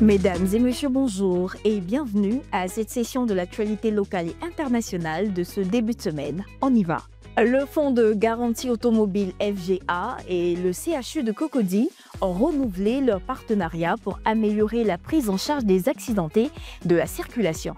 Mesdames et messieurs, bonjour et bienvenue à cette session de l'actualité locale et internationale de ce début de semaine. On y va. Le Fonds de garantie automobile FGA et le CHU de Cocody ont renouvelé leur partenariat pour améliorer la prise en charge des accidentés de la circulation.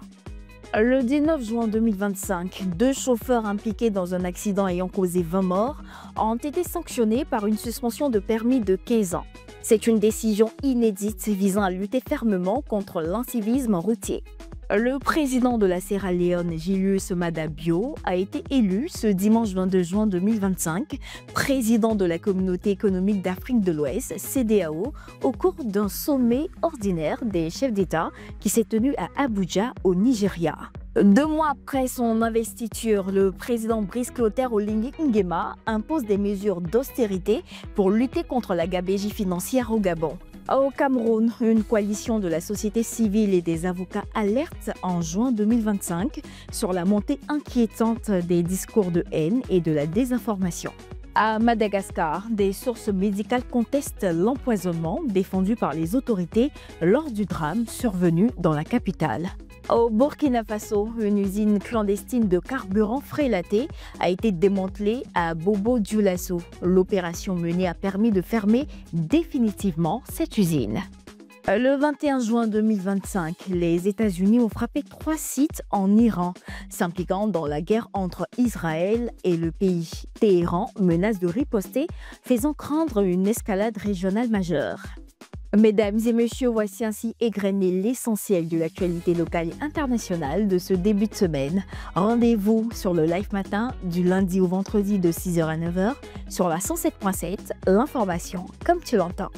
Le 19 juin 2025, 2 chauffeurs impliqués dans un accident ayant causé 20 morts ont été sanctionnés par une suspension de permis de 15 ans. C'est une décision inédite visant à lutter fermement contre l'incivisme routier. Le président de la Sierra Leone, Julius Maada Bio, a été élu ce dimanche 22 juin 2025 président de la Communauté économique d'Afrique de l'Ouest, CEDEAO, au cours d'un sommet ordinaire des chefs d'État qui s'est tenu à Abuja, au Nigeria. 2 mois après son investiture, le président Brice Clotaire Oligui Nguema impose des mesures d'austérité pour lutter contre la gabegie financière au Gabon. Au Cameroun, une coalition de la société civile et des avocats alerte en juin 2025 sur la montée inquiétante des discours de haine et de la désinformation. À Madagascar, des sources médicales contestent l'empoisonnement défendu par les autorités lors du drame survenu dans la capitale. Au Burkina Faso, une usine clandestine de carburant frélaté a été démantelée à Bobo-Dioulasso. L'opération menée a permis de fermer définitivement cette usine. Le 21 juin 2025, les États-Unis ont frappé 3 sites en Iran, s'impliquant dans la guerre entre Israël et le pays. Téhéran menace de riposter, faisant craindre une escalade régionale majeure. Mesdames et messieurs, voici ainsi égrené l'essentiel de l'actualité locale et internationale de ce début de semaine. Rendez-vous sur le Live Matin du lundi au vendredi de 6h à 9h sur la 107.7, l'information comme tu l'entends.